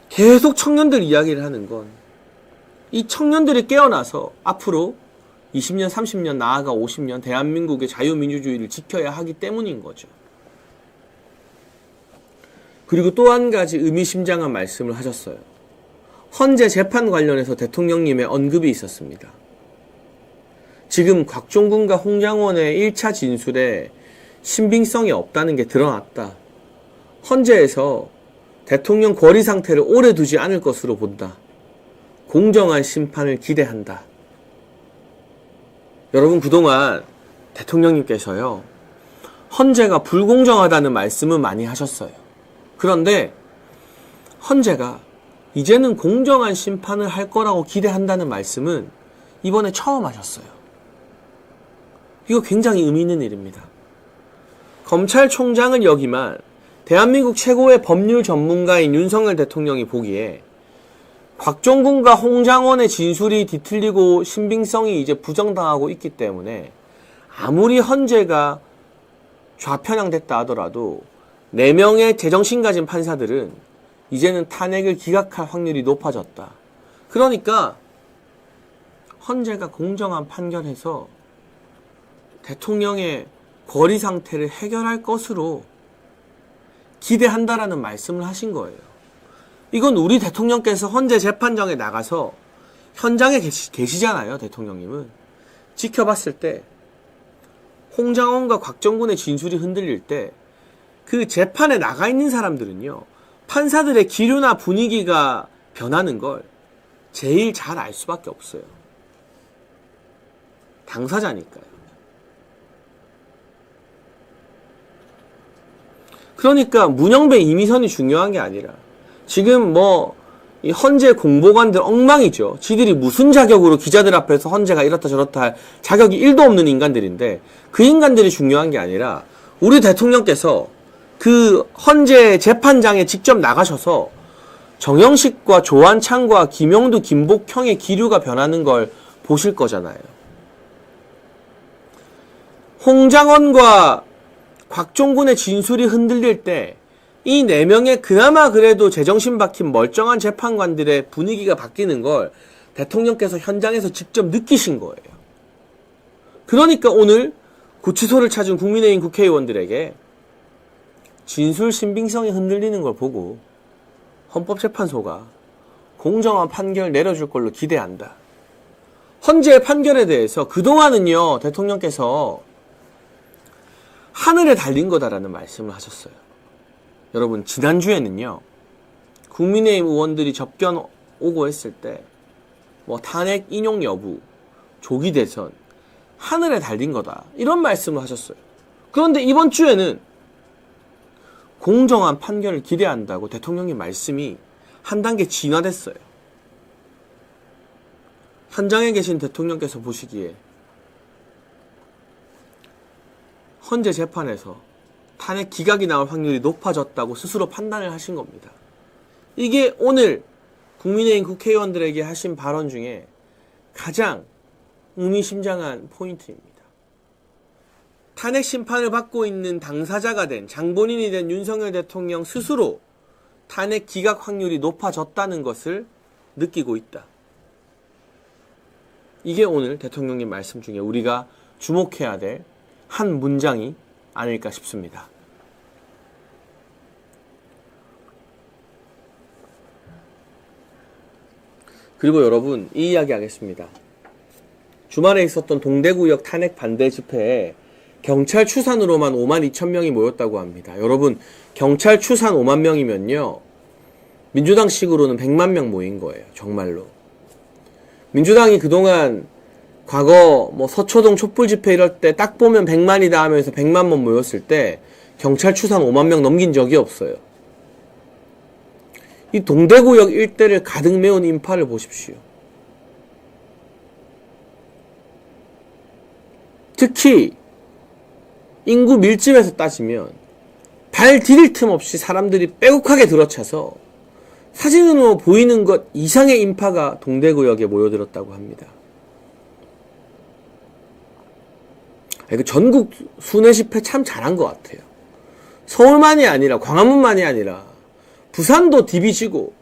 계속 청년들 이야기를 하는 건 이 청년들이 깨어나서 앞으로 20년, 30년, 나아가 50년 대한민국의 자유민주주의를 지켜야 하기 때문인 거죠. 그리고 또 한 가지 의미심장한 말씀을 하셨어요. 헌재 재판 관련해서 대통령님의 언급이 있었습니다. 지금 곽종근과 홍장원의 1차 진술에 신빙성이 없다는 게 드러났다. 헌재에서 대통령 권리 상태를 오래 두지 않을 것으로 본다. 공정한 심판을 기대한다. 여러분, 그동안 대통령님께서요, 헌재가 불공정하다는 말씀은 많이 하셨어요. 그런데 헌재가 이제는 공정한 심판을 할 거라고 기대한다는 말씀은 이번에 처음 하셨어요. 이거 굉장히 의미 있는 일입니다. 검찰총장을 역임한 대한민국 최고의 법률 전문가인 윤석열 대통령이 보기에 곽종근과 홍장원의 진술이 뒤틀리고 신빙성이 이제 부정당하고 있기 때문에 아무리 헌재가 좌편향됐다 하더라도 4명의 제정신 가진 판사들은 이제는 탄핵을 기각할 확률이 높아졌다. 그러니까 헌재가 공정한 판결해서 대통령의 권리 상태를 해결할 것으로 기대한다라는 말씀을 하신 거예요. 이건 우리 대통령께서 헌재 재판정에 나가서 현장에 계시잖아요, 대통령님은. 지켜봤을 때 홍장원과 곽정근의 진술이 흔들릴 때 그 재판에 나가 있는 사람들은요, 판사들의 기류나 분위기가 변하는 걸 제일 잘 알 수밖에 없어요. 당사자니까요. 그러니까 문영배 이미선이 중요한 게 아니라 지금 이 헌재 공보관들 엉망이죠. 지들이 무슨 자격으로 기자들 앞에서 헌재가 이렇다 저렇다 할 자격이 1도 없는 인간들인데 그 인간들이 중요한 게 아니라 우리 대통령께서 그 헌재 재판장에 직접 나가셔서 정영식과 조한창과 김영두, 김복형의 기류가 변하는 걸 보실 거잖아요. 홍장원과 곽종군의 진술이 흔들릴 때 이 4명의 그나마 그래도 제정신 박힌 멀쩡한 재판관들의 분위기가 바뀌는 걸 대통령께서 현장에서 직접 느끼신 거예요. 그러니까 오늘 구치소를 찾은 국민의힘 국회의원들에게 진술 신빙성이 흔들리는 걸 보고 헌법재판소가 공정한 판결 내려줄 걸로 기대한다. 헌재의 판결에 대해서 그동안은요, 대통령께서 하늘에 달린 거다라는 말씀을 하셨어요. 여러분, 지난주에는요, 국민의힘 의원들이 접견 오고 했을 때, 탄핵 인용 여부, 조기 대선, 하늘에 달린 거다. 이런 말씀을 하셨어요. 그런데 이번 주에는 공정한 판결을 기대한다고 대통령의 말씀이 한 단계 진화됐어요. 현장에 계신 대통령께서 보시기에 헌재 재판에서 탄핵 기각이 나올 확률이 높아졌다고 스스로 판단을 하신 겁니다. 이게 오늘 국민의힘 국회의원들에게 하신 발언 중에 가장 의미심장한 포인트입니다. 탄핵 심판을 받고 있는 당사자가 된, 장본인이 된 윤석열 대통령 스스로 탄핵 기각 확률이 높아졌다는 것을 느끼고 있다. 이게 오늘 대통령님 말씀 중에 우리가 주목해야 될 한 문장이 아닐까 싶습니다. 그리고 여러분, 이 이야기 하겠습니다. 주말에 있었던 동대구역 탄핵 반대 집회에 경찰 추산으로만 52,000명이 모였다고 합니다. 여러분, 경찰 추산 5만 명이면요, 민주당식으로는 100만 명 모인 거예요. 정말로. 민주당이 그동안 과거 서초동 촛불 집회 이럴 때 딱 보면 100만이다 하면서 100만 명 모였을 때 경찰 추산 5만 명 넘긴 적이 없어요. 이 동대구역 일대를 가득 메운 인파를 보십시오. 특히 인구 밀집에서 따지면 발 디딜 틈 없이 사람들이 빼곡하게 들어차서 사진으로 보이는 것 이상의 인파가 동대구역에 모여들었다고 합니다. 전국 순회 집회 참 잘한 것 같아요. 서울만이 아니라, 광화문만이 아니라 부산도 디비지고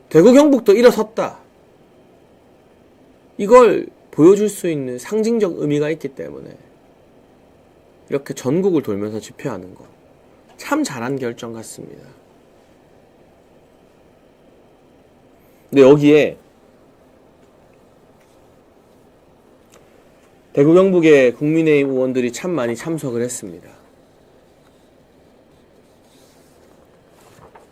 대구 경북도 일어섰다. 이걸 보여줄 수 있는 상징적 의미가 있기 때문에 이렇게 전국을 돌면서 집회하는 거 참 잘한 결정 같습니다. 근데 여기에 대구 경북의 국민의힘 의원들이 참 많이 참석을 했습니다.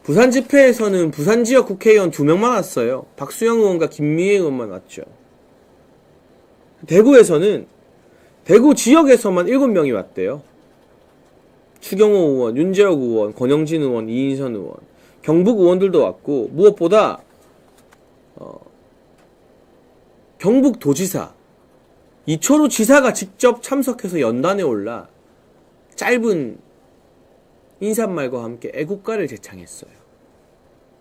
부산 집회에서는 부산 지역 국회의원 2명만 왔어요. 박수영 의원과 김미애 의원만 왔죠. 대구에서는 대구 지역에서만 7명이 왔대요. 추경호 의원, 윤재옥 의원, 권영진 의원, 이인선 의원, 경북 의원들도 왔고, 무엇보다 경북도지사 이철우 지사가 직접 참석해서 연단에 올라 짧은 인사말과 함께 애국가를 제창했어요.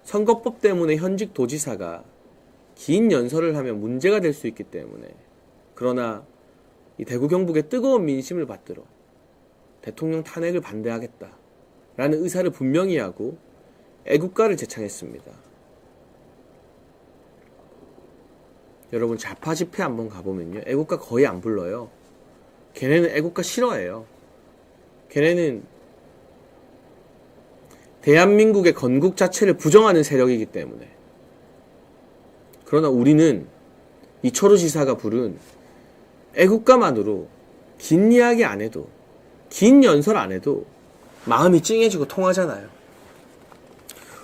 선거법 때문에 현직 도지사가 긴 연설을 하면 문제가 될 수 있기 때문에, 그러나 이 대구 경북의 뜨거운 민심을 받들어 대통령 탄핵을 반대하겠다라는 의사를 분명히 하고 애국가를 제창했습니다. 여러분, 좌파 집회 한번 가보면요, 애국가 거의 안 불러요. 걔네는 애국가 싫어해요. 걔네는 대한민국의 건국 자체를 부정하는 세력이기 때문에. 그러나 우리는 이철우 지사가 부른 애국가만으로 긴 이야기 안 해도, 긴 연설 안 해도 마음이 찡해지고 통하잖아요.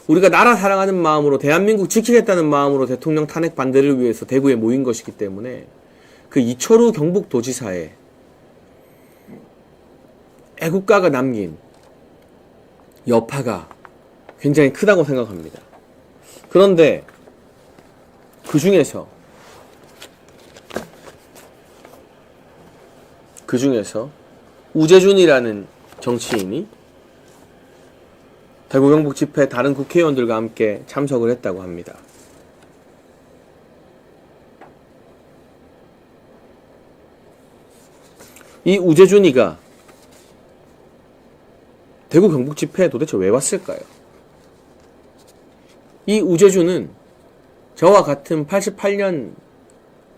우리가 나라 사랑하는 마음으로, 대한민국 지키겠다는 마음으로 대통령 탄핵 반대를 위해서 대구에 모인 것이기 때문에 그 이철우 경북도지사의 애국가가 남긴 여파가 굉장히 크다고 생각합니다. 그런데 그 중에서 우재준이라는 정치인이 대구 경북 집회 다른 국회의원들과 함께 참석을 했다고 합니다. 이 우재준이가 대구 경북 집회에 도대체 왜 왔을까요? 이 우재준은 저와 같은 88년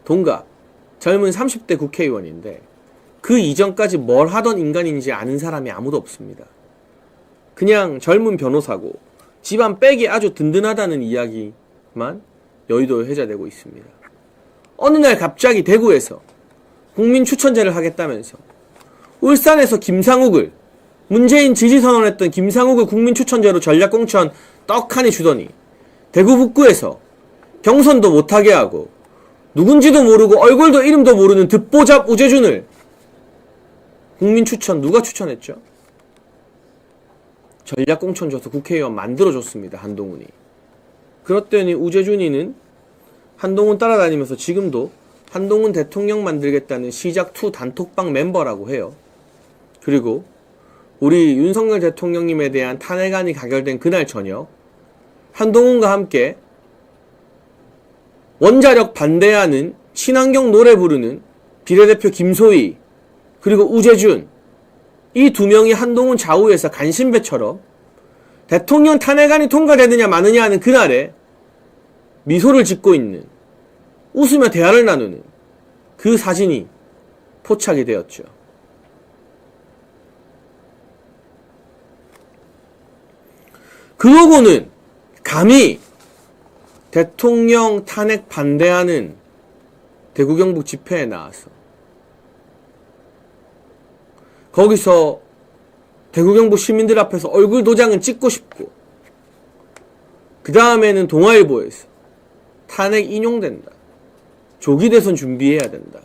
동갑 젊은 30대 국회의원인데 그 이전까지 뭘 하던 인간인지 아는 사람이 아무도 없습니다. 그냥 젊은 변호사고 집안 백이 아주 든든하다는 이야기만 여의도에 회자되고 있습니다. 어느 날 갑자기 대구에서 국민 추천제를 하겠다면서 울산에서 김상욱을 문재인 지지선언했던 김상욱을 국민 추천제로 전략공천 떡하니 주더니 대구 북구에서 경선도 못하게 하고 누군지도 모르고 얼굴도 이름도 모르는 듣보잡 우재준을 국민 추천 누가 추천했죠? 전략공천 줘서 국회의원 만들어줬습니다. 한동훈이. 그렇더니 우재준이는 한동훈 따라다니면서 지금도 한동훈 대통령 만들겠다는 시작2 단톡방 멤버라고 해요. 그리고 우리 윤석열 대통령님에 대한 탄핵안이 가결된 그날 저녁 한동훈과 함께 원자력 반대하는 친환경 노래 부르는 비례대표 김소희 그리고 우재준 이 두 명이 한동훈 좌우에서 간신배처럼 대통령 탄핵안이 통과되느냐 마느냐 하는 그날에 미소를 짓고 있는 웃으며 대화를 나누는 그 사진이 포착이 되었죠. 그러고는 감히 대통령 탄핵 반대하는 대구 경북 집회에 나와서 거기서 대구 경북 시민들 앞에서 얼굴 도장은 찍고 싶고 그 다음에는 동아일보에서 탄핵 인용된다. 조기 대선 준비해야 된다.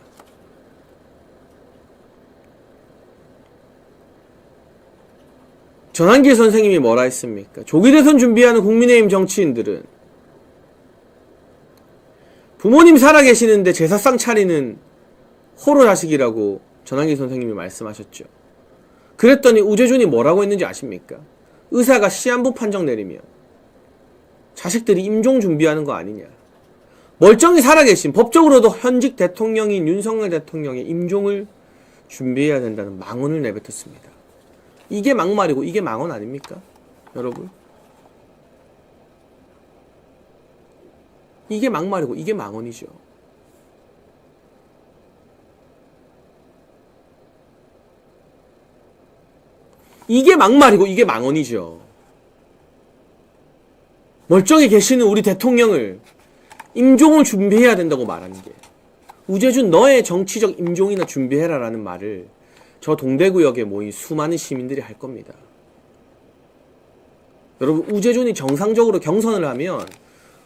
전한길 선생님이 뭐라 했습니까? 조기 대선 준비하는 국민의힘 정치인들은 부모님 살아계시는데 제사상 차리는 호로 자식이라고 전한길 선생님이 말씀하셨죠. 그랬더니 우재준이 뭐라고 했는지 아십니까? 의사가 시한부 판정 내리면 자식들이 임종 준비하는 거 아니냐. 멀쩡히 살아계신 법적으로도 현직 대통령인 윤석열 대통령의 임종을 준비해야 된다는 망언을 내뱉었습니다. 이게 막말이고 이게 망언 아닙니까? 여러분? 이게 막말이고 이게 망언이죠. 이게 막말이고 이게 망언이죠. 멀쩡히 계시는 우리 대통령을 임종을 준비해야 된다고 말하는 게 우재준 너의 정치적 임종이나 준비해라 라는 말을 저 동대구역에 모인 수많은 시민들이 할 겁니다. 여러분 우재준이 정상적으로 경선을 하면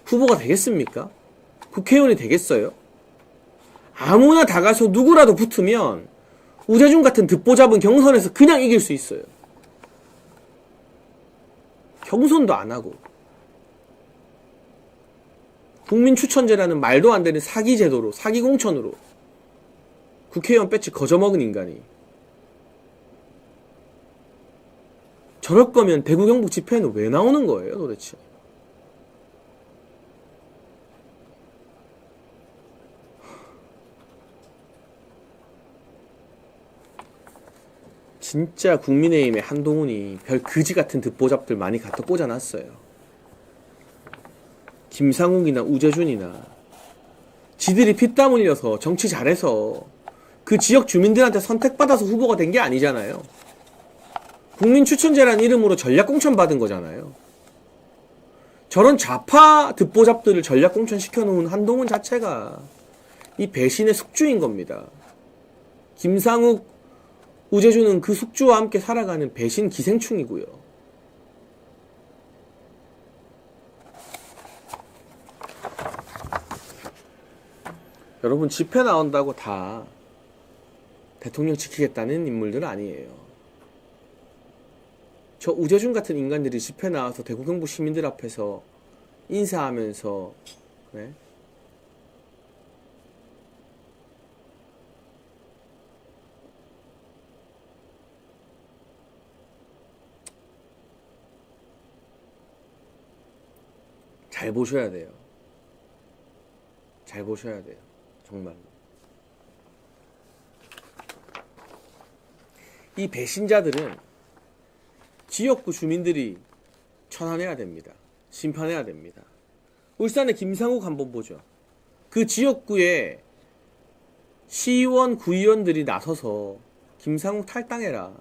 후보가 되겠습니까? 국회의원이 되겠어요? 아무나 다 가서 누구라도 붙으면 우재준 같은 듣보잡은 경선에서 그냥 이길 수 있어요. 경선도 안 하고 국민 추천제라는 말도 안 되는 사기 제도로 사기 공천으로 국회의원 배지 거저먹은 인간이 저럴 거면 대구 경북 집회에는 왜 나오는 거예요 도대체? 진짜 국민의힘의 한동훈이 별 그지 같은 듣보잡들 많이 갖다 꽂아놨어요. 김상욱이나 우재준이나 지들이 피땀 흘려서 정치 잘해서 그 지역 주민들한테 선택받아서 후보가 된 게 아니잖아요. 국민 추천제라는 이름으로 전략공천 받은 거잖아요. 저런 좌파 듣보잡들을 전략공천 시켜놓은 한동훈 자체가 이 배신의 숙주인 겁니다. 김상욱, 우재준은 그 숙주와 함께 살아가는 배신 기생충이고요. 여러분 집회 나온다고 다 대통령 지키겠다는 인물들은 아니에요. 저 우재준 같은 인간들이 집회 나와서 대구 경북 시민들 앞에서 인사하면서 네? 잘 보셔야 돼요. 잘 보셔야 돼요. 정말. 이 배신자들은 지역구 주민들이 처단해야 됩니다. 심판해야 됩니다. 울산의 김상욱 한번 보죠. 그 지역구에 시의원, 구의원들이 나서서 김상욱 탈당해라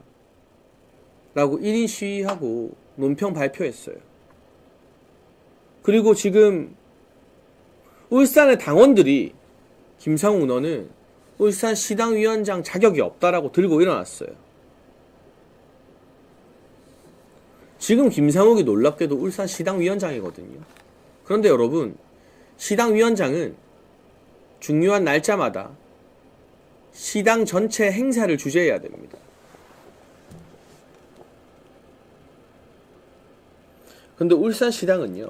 라고 1인 시위하고 논평 발표했어요. 그리고 지금 울산의 당원들이 김상욱 너는 울산 시당위원장 자격이 없다라고 들고 일어났어요. 지금 김상욱이 놀랍게도 울산 시당위원장이거든요. 그런데 여러분, 시당위원장은 중요한 날짜마다 시당 전체 행사를 주재해야 됩니다. 근데 울산시당은요,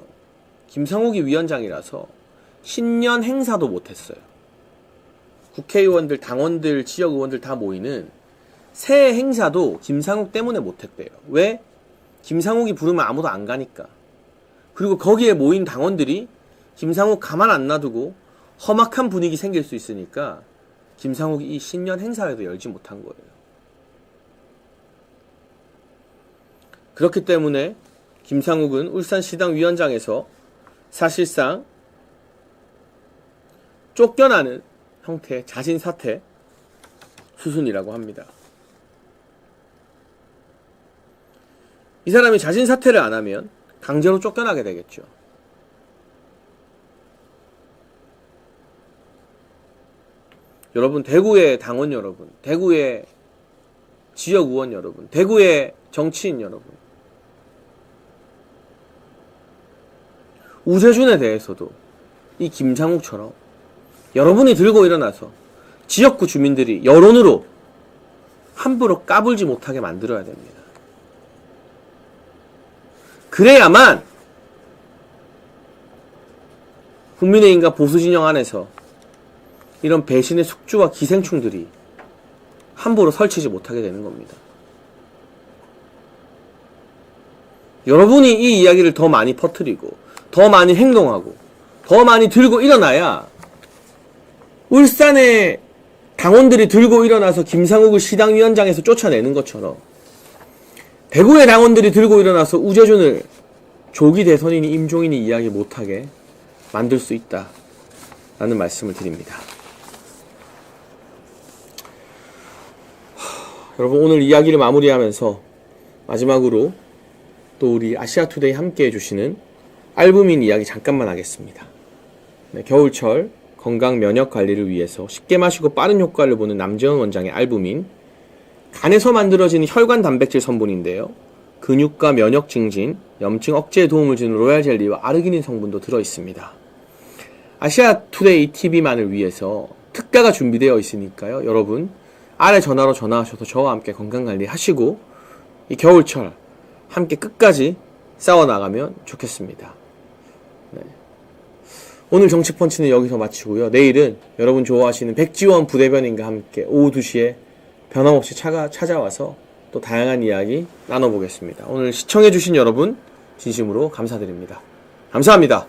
김상욱이 위원장이라서 신년 행사도 못했어요. 국회의원들, 당원들, 지역의원들 다 모이는 새해 행사도 김상욱 때문에 못했대요. 왜? 김상욱이 부르면 아무도 안 가니까. 그리고 거기에 모인 당원들이 김상욱 가만 안 놔두고 험악한 분위기 생길 수 있으니까 김상욱이 이 신년 행사회도 열지 못한 거예요. 그렇기 때문에 김상욱은 울산시당 위원장에서 사실상 쫓겨나는 형태의 자진 사퇴 수순이라고 합니다. 이 사람이 자진 사퇴를 안 하면 강제로 쫓겨나게 되겠죠. 여러분, 대구의 당원 여러분, 대구의 지역 의원 여러분, 대구의 정치인 여러분, 우재준에 대해서도 이 김상욱처럼 여러분이 들고 일어나서 지역구 주민들이 여론으로 함부로 까불지 못하게 만들어야 됩니다. 그래야만 국민의힘과 보수진영 안에서 이런 배신의 숙주와 기생충들이 함부로 설치지 못하게 되는 겁니다. 여러분이 이 이야기를 더 많이 퍼뜨리고 더 많이 행동하고 더 많이 들고 일어나야 울산의 당원들이 들고 일어나서 김상욱을 시당위원장에서 쫓아내는 것처럼 대구의 당원들이 들고 일어나서 우재준을 조기 대선인이 임종인이 이야기 못하게 만들 수 있다 라는 말씀을 드립니다. 여러분, 오늘 이야기를 마무리하면서 마지막으로 또 우리 아시아투데이 함께 해주시는 알부민 이야기 잠깐만 하겠습니다. 네, 겨울철 건강 면역 관리를 위해서 쉽게 마시고 빠른 효과를 보는 남재원 원장의 알부민, 간에서 만들어지는 혈관 단백질 성분인데요. 근육과 면역 증진, 염증 억제에 도움을 주는 로얄 젤리와 아르기닌 성분도 들어있습니다. 아시아투데이 TV만을 위해서 특가가 준비되어 있으니까요. 여러분, 아래 전화로 전화하셔서 저와 함께 건강관리 하시고 이 겨울철 함께 끝까지 싸워나가면 좋겠습니다. 네. 오늘 정치펀치는 여기서 마치고요. 내일은 여러분 좋아하시는 백지원 부대변인과 함께 오후 2시에 변함없이 찾아와서 또 다양한 이야기 나눠보겠습니다. 오늘 시청해주신 여러분 진심으로 감사드립니다. 감사합니다.